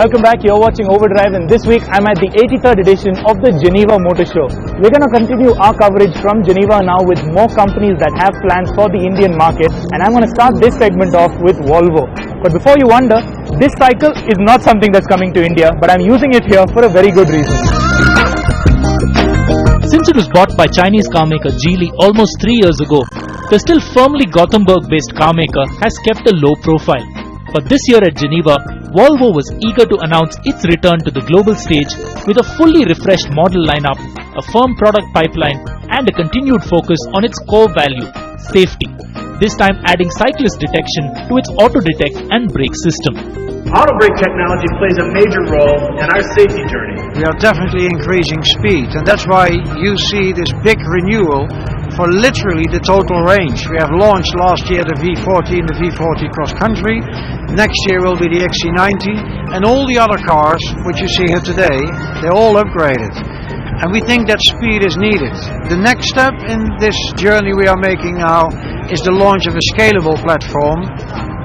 Welcome back, you're watching Overdrive, and this week I'm at the 83rd edition of the Geneva Motor Show. We're going to continue our coverage from Geneva now with more companies that have plans for the Indian market, and I'm going to start this segment off with Volvo. But before you wonder, this cycle is not something that's coming to India, but I'm using it here for a very good reason. Since it was bought by Chinese carmaker Geely almost 3 years ago, the still firmly Gothenburg-based carmaker has kept a low profile. But this year at Geneva, Volvo was eager to announce its return to the global stage with a fully refreshed model lineup, a firm product pipeline, and a continued focus on its core value, safety. This time adding cyclist detection to its auto detect and brake system. Auto brake technology plays a major role in our safety journey. We are definitely increasing speed, and that's why you see this big renewal for literally the total range. We have launched last year the V40 and the V40 Cross Country. Next year will be the XC90, and all the other cars which you see here today, they're all upgraded. And we think that speed is needed. The next step in this journey we are making now is the launch of a scalable platform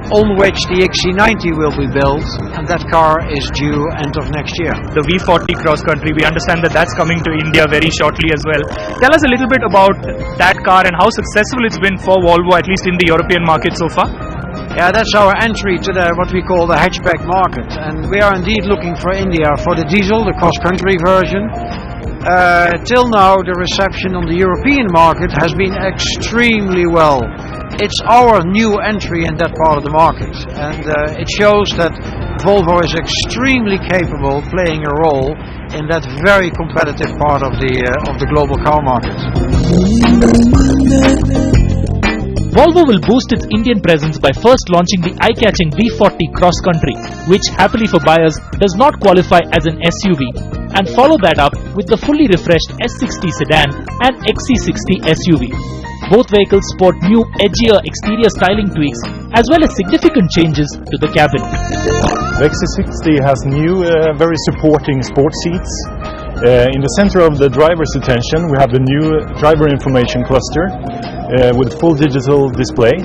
on which the XC90 will be built, and that car is due end of next year. The V40 Cross Country, we understand that that's coming to India very shortly as well. Tell us a little bit about that car and how successful it's been for Volvo, at least in the European market so far. Yeah, that's our entry to what we call the hatchback market, and we are indeed looking for India for the diesel, the Cross Country version. Till now, the reception on the European market has been extremely well. It's our new entry in that part of the market, and it shows that Volvo is extremely capable playing a role in that very competitive part of the global car market. Volvo will boost its Indian presence by first launching the eye-catching V40 Cross Country, which happily for buyers does not qualify as an SUV, and follow that up with the fully refreshed S60 sedan and XC60 SUV. Both vehicles sport new, edgier exterior styling tweaks as well as significant changes to the cabin. The XC60 has new, very supporting sport seats. In the center of the driver's attention we have the new driver information cluster with full digital display.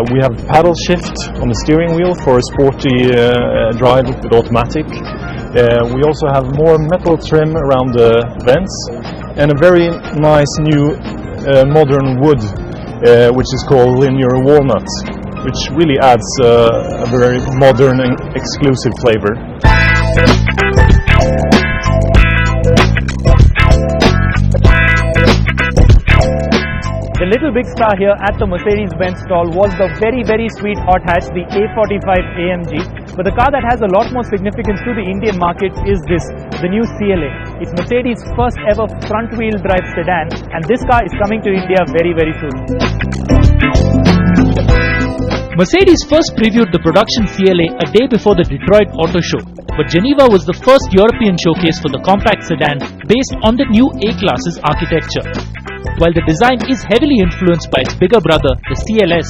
We have paddle shift on the steering wheel for a sporty drive with automatic. We also have more metal trim around the vents and a very nice new modern wood which is called linear walnut, which really adds a very modern and exclusive flavor. The little big star here at the Mercedes-Benz stall was the very, very sweet hot hatch, the A45 AMG. But the car that has a lot more significance to the Indian market is this, the new CLA. It's Mercedes' first ever front-wheel drive sedan, and this car is coming to India very, very soon. Mercedes first previewed the production CLA a day before the Detroit Auto Show, but Geneva was the first European showcase for the compact sedan based on the new A-Classes architecture. While the design is heavily influenced by its bigger brother, the CLS,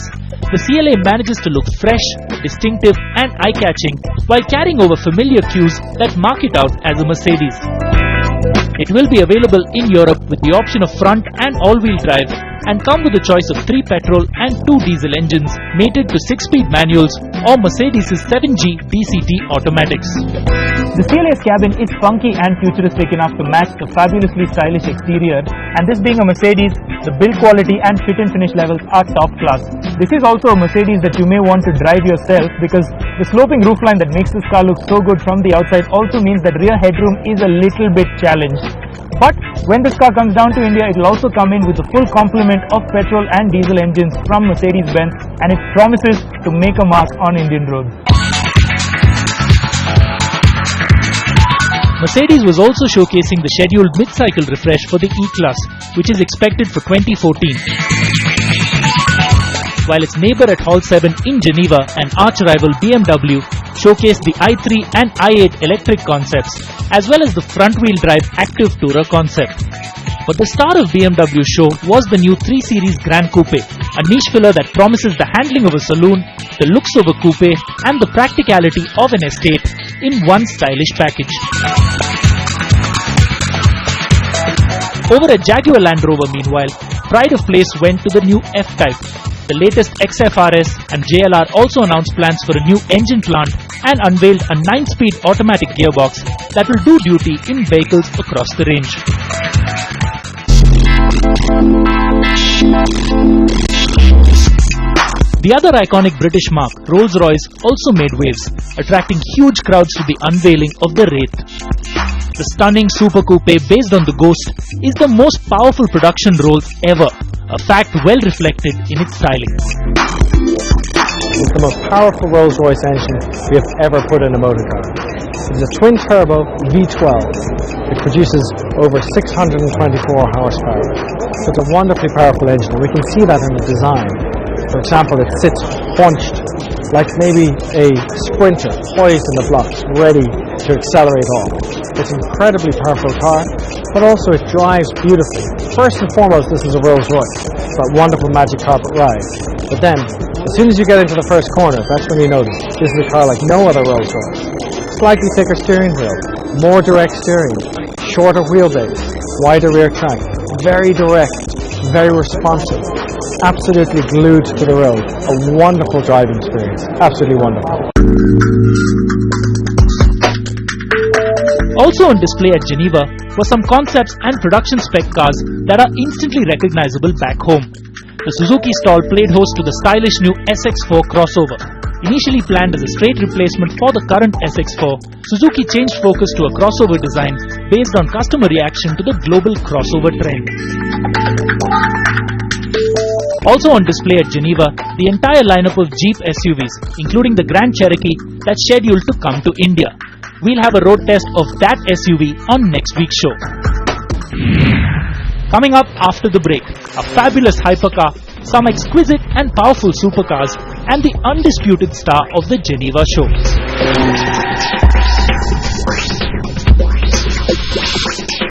the CLA manages to look fresh, distinctive and eye-catching while carrying over familiar cues that mark it out as a Mercedes. It will be available in Europe with the option of front and all-wheel drive and come with a choice of 3 petrol and 2 diesel engines mated to 6-speed manuals or Mercedes' 7G DCT automatics. The CLA's cabin is funky and futuristic enough to match the fabulously stylish exterior, and this being a Mercedes, the build quality and fit and finish levels are top class. This is also a Mercedes that you may want to drive yourself, because the sloping roofline that makes this car look so good from the outside also means that rear headroom is a little bit challenged. But when this car comes down to India, it will also come in with a full complement of petrol and diesel engines from Mercedes-Benz, and it promises to make a mark on Indian roads. Mercedes was also showcasing the scheduled mid-cycle refresh for the E-Class, which is expected for 2014. While its neighbour at Hall 7 in Geneva and arch-rival BMW showcased the i3 and i8 electric concepts, as well as the front-wheel drive Active Tourer concept. But the star of BMW show was the new 3 Series Grand Coupe, a niche filler that promises the handling of a saloon, the looks of a coupe, and the practicality of an estate in one stylish package. Over at Jaguar Land Rover, meanwhile, pride of place went to the new F-Type. The latest XF-RS and JLR also announced plans for a new engine plant and unveiled a 9-speed automatic gearbox that will do duty in vehicles across the range. The other iconic British marque, Rolls-Royce, also made waves, attracting huge crowds to the unveiling of the Wraith. The stunning Super Coupe based on the Ghost is the most powerful production Rolls ever, a fact well reflected in its styling. It's the most powerful Rolls-Royce engine we have ever put in a motor car. It's a twin-turbo V12. It produces over 624 horsepower. It's a wonderfully powerful engine, and we can see that in the design. For example, it sits hunched, like maybe a sprinter, poised in the blocks, ready to accelerate off. It's an incredibly powerful car, but also it drives beautifully. First and foremost, this is a Rolls-Royce. It's that wonderful magic carpet ride. But then, as soon as you get into the first corner, that's when you notice this is a car like no other Rolls-Royce. Slightly thicker steering wheel, more direct steering, shorter wheelbase, wider rear track, very direct, very responsive, absolutely glued to the road. A wonderful driving experience, absolutely wonderful. Also on display at Geneva were some concepts and production spec cars that are instantly recognizable back home. The Suzuki stall played host to the stylish new SX4 crossover. Initially planned as a straight replacement for the current SX4, Suzuki changed focus to a crossover design based on customer reaction to the global crossover trend. Also on display at Geneva, the entire lineup of Jeep SUVs, including the Grand Cherokee that's scheduled to come to India. We'll have a road test of that SUV on next week's show. Coming up after the break, a fabulous hypercar, some exquisite and powerful supercars, and the undisputed star of the Geneva show.